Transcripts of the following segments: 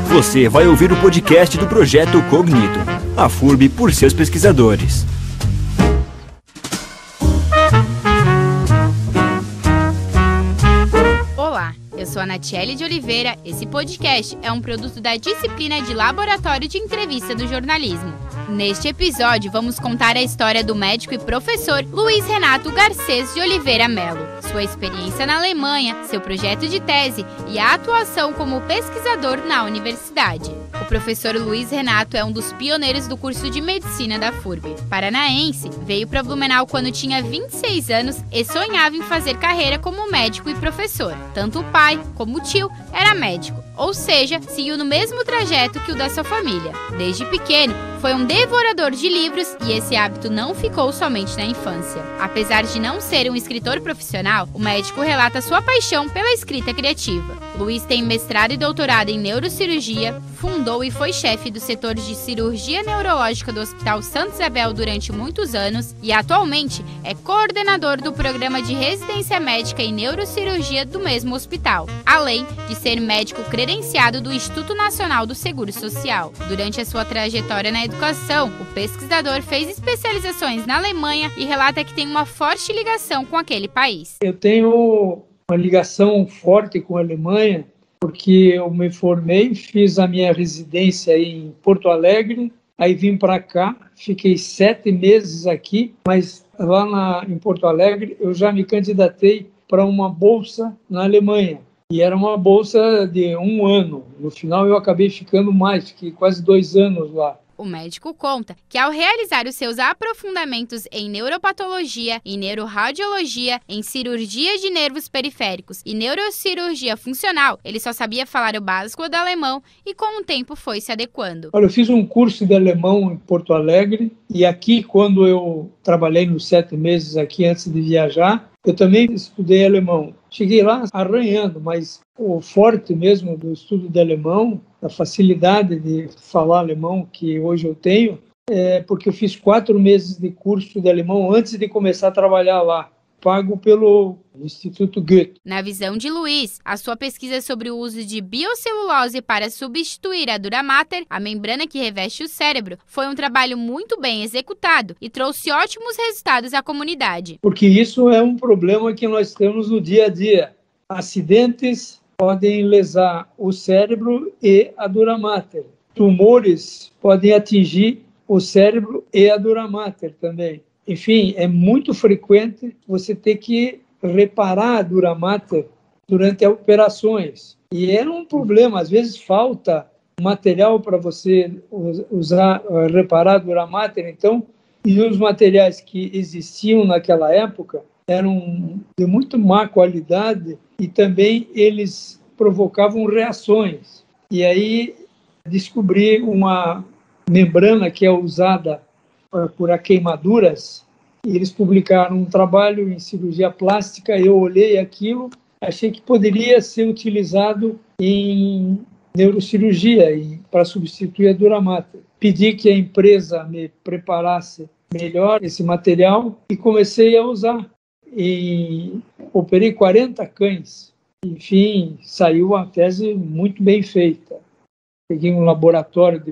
Você vai ouvir o podcast do Projeto Cognito, a FURB por seus pesquisadores. Olá, eu sou a Natiele de Oliveira. Esse podcast é um produto da disciplina de Laboratório de Entrevista do Jornalismo. Neste episódio, vamos contar a história do médico e professor Luiz Renato Garcês de Oliveira Melo, sua experiência na Alemanha, seu projeto de tese e a atuação como pesquisador na universidade. O professor Luiz Renato é um dos pioneiros do curso de medicina da FURB. Paranaense, veio para Blumenau quando tinha 26 anos e sonhava em fazer carreira como médico e professor. Tanto o pai como o tio era médico, ou seja, seguiu no mesmo trajeto que o da sua família. Desde pequeno, foi um devorador de livros e esse hábito não ficou somente na infância. Apesar de não ser um escritor profissional, o médico relata sua paixão pela escrita criativa. Luiz tem mestrado e doutorado em neurocirurgia, fundou e foi chefe do setor de cirurgia neurológica do Hospital Santa Isabel durante muitos anos e atualmente é coordenador do programa de residência médica em neurocirurgia do mesmo hospital, além de ser médico credenciado do Instituto Nacional do Seguro Social. Durante a sua trajetória na educação, o pesquisador fez especializações na Alemanha e relata que tem uma forte ligação com aquele país. Eu tenho uma ligação forte com a Alemanha, porque eu me formei, fiz a minha residência em Porto Alegre, aí vim para cá, fiquei 7 meses aqui, mas lá em Porto Alegre eu já me candidatei para uma bolsa na Alemanha. E era uma bolsa de 1 ano. No final eu acabei ficando mais, fiquei quase 2 anos lá. O médico conta que ao realizar os seus aprofundamentos em neuropatologia, em neuroradiologia, em cirurgia de nervos periféricos e neurocirurgia funcional, ele só sabia falar o básico do alemão e com o tempo foi se adequando. Olha, eu fiz um curso de alemão em Porto Alegre e aqui, quando eu trabalhei nos 7 meses aqui antes de viajar, eu também estudei alemão. Cheguei lá arranhando, mas o forte mesmo do estudo de alemão, a facilidade de falar alemão que hoje eu tenho, é porque eu fiz 4 meses de curso de alemão antes de começar a trabalhar lá, pago pelo Instituto Goethe. Na visão de Luiz, a sua pesquisa sobre o uso de biocelulose para substituir a dura mater, a membrana que reveste o cérebro, foi um trabalho muito bem executado e trouxe ótimos resultados à comunidade. Porque isso é um problema que nós temos no dia a dia. Acidentes podem lesar o cérebro e a dura mater. Tumores podem atingir o cérebro e a dura mater também. Enfim, é muito frequente você ter que reparar a dura mater durante as operações. E é um problema, às vezes falta material para você usar, reparar a dura mater, então, e os materiais que existiam naquela época eram de muito má qualidade e também eles provocavam reações. E aí descobri uma membrana que é usada por queimaduras, e eles publicaram um trabalho em cirurgia plástica, eu olhei aquilo, achei que poderia ser utilizado em neurocirurgia para substituir a dura mater. Pedi que a empresa me preparasse melhor esse material e comecei a usar. E operei 40 cães. Enfim, saiu a tese muito bem feita. Peguei um laboratório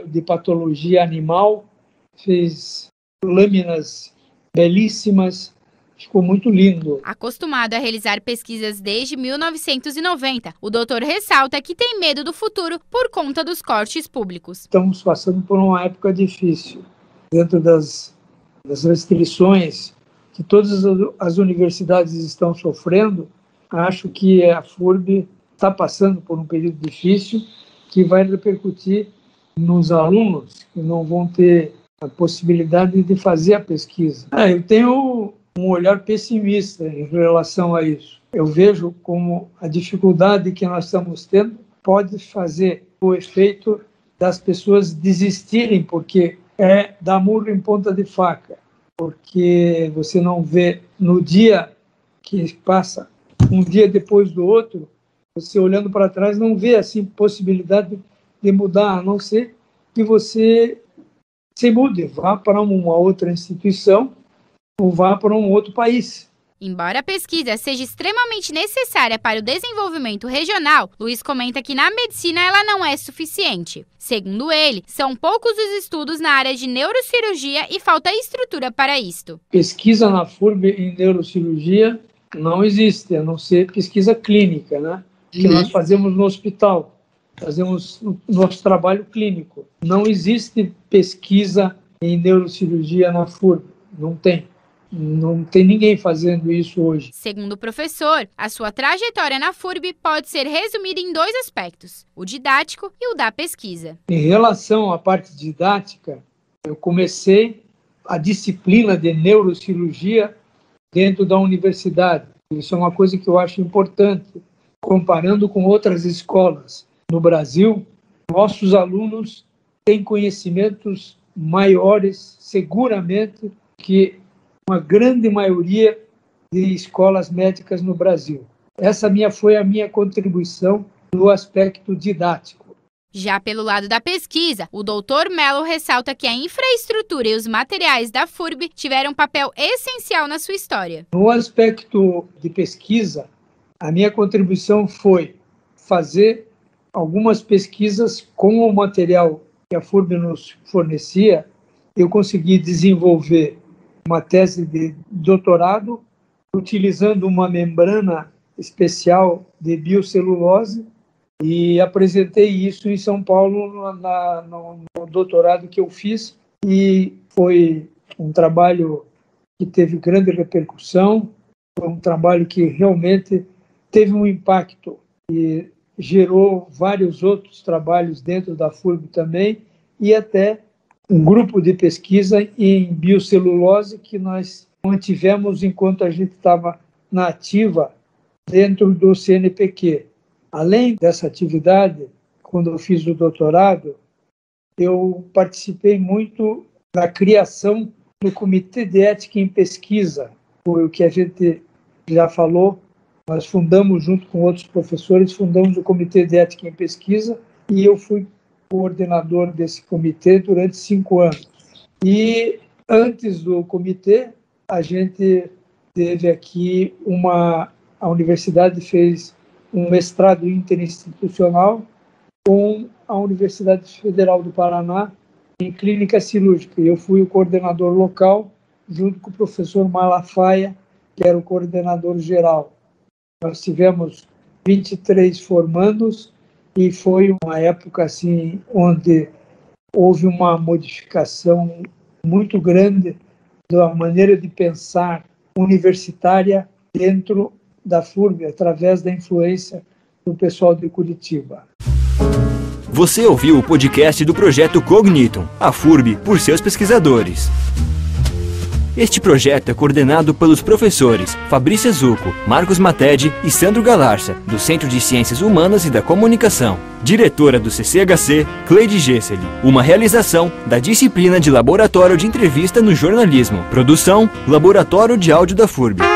de patologia animal, fez lâminas belíssimas, ficou muito lindo. Acostumado a realizar pesquisas desde 1990, o doutor ressalta que tem medo do futuro por conta dos cortes públicos. Estamos passando por uma época difícil. Dentro das restrições que todas as universidades estão sofrendo, acho que a FURB está passando por um período difícil que vai repercutir nos alunos que não vão ter a possibilidade de fazer a pesquisa. Eu tenho um olhar pessimista em relação a isso. Eu vejo como a dificuldade que nós estamos tendo pode fazer o efeito das pessoas desistirem, porque é dar murro em ponta de faca, porque você não vê no dia que passa, um dia depois do outro, você olhando para trás não vê assim possibilidade de mudar, a não ser que você se mude, vá para uma outra instituição ou vá para um outro país. Embora a pesquisa seja extremamente necessária para o desenvolvimento regional, Luiz comenta que na medicina ela não é suficiente. Segundo ele, são poucos os estudos na área de neurocirurgia e falta estrutura para isto. Pesquisa na FURB em neurocirurgia não existe, a não ser pesquisa clínica, né? Que nós fazemos no hospital, fazemos nosso trabalho clínico. Não existe pesquisa em neurocirurgia na FURB, não tem. Não tem ninguém fazendo isso hoje. Segundo o professor, a sua trajetória na FURB pode ser resumida em 2 aspectos, o didático e o da pesquisa. Em relação à parte didática, eu comecei a disciplina de neurocirurgia dentro da universidade. Isso é uma coisa que eu acho importante. Comparando com outras escolas no Brasil, nossos alunos têm conhecimentos maiores, seguramente, que uma grande maioria de escolas médicas no Brasil. Essa foi a minha contribuição no aspecto didático. Já pelo lado da pesquisa, o Dr. Mello ressalta que a infraestrutura e os materiais da FURB tiveram um papel essencial na sua história. No aspecto de pesquisa, a minha contribuição foi fazer algumas pesquisas com o material que a FURB nos fornecia. Eu consegui desenvolver uma tese de doutorado utilizando uma membrana especial de biocelulose e apresentei isso em São Paulo no doutorado que eu fiz, e foi um trabalho que teve grande repercussão, foi um trabalho que realmente teve um impacto e gerou vários outros trabalhos dentro da FURB também, e até um grupo de pesquisa em biocelulose que nós mantivemos enquanto a gente estava na ativa dentro do CNPq. Além dessa atividade, quando eu fiz o doutorado, eu participei muito da criação do Comitê de Ética em Pesquisa, foi o que a gente já falou. Nós fundamos, junto com outros professores, fundamos o Comitê de Ética em Pesquisa, e eu fui coordenador desse comitê durante 5 anos. E antes do comitê, a gente teve aqui a universidade fez um mestrado interinstitucional com a Universidade Federal do Paraná em clínica cirúrgica. Eu fui o coordenador local, junto com o professor Malafaia, que era o coordenador geral. Nós tivemos 23 formandos, e foi uma época assim onde houve uma modificação muito grande da maneira de pensar universitária dentro da FURB, através da influência do pessoal de Curitiba. Você ouviu o podcast do Projeto Cognitum, a FURB por seus pesquisadores. Este projeto é coordenado pelos professores Fabrícia Zucco, Marcos Matede e Sandro Galarza, do Centro de Ciências Humanas e da Comunicação. Diretora do CCHC, Cleide Gesseli. Uma realização da disciplina de Laboratório de Entrevista no Jornalismo. Produção, Laboratório de Áudio da FURB.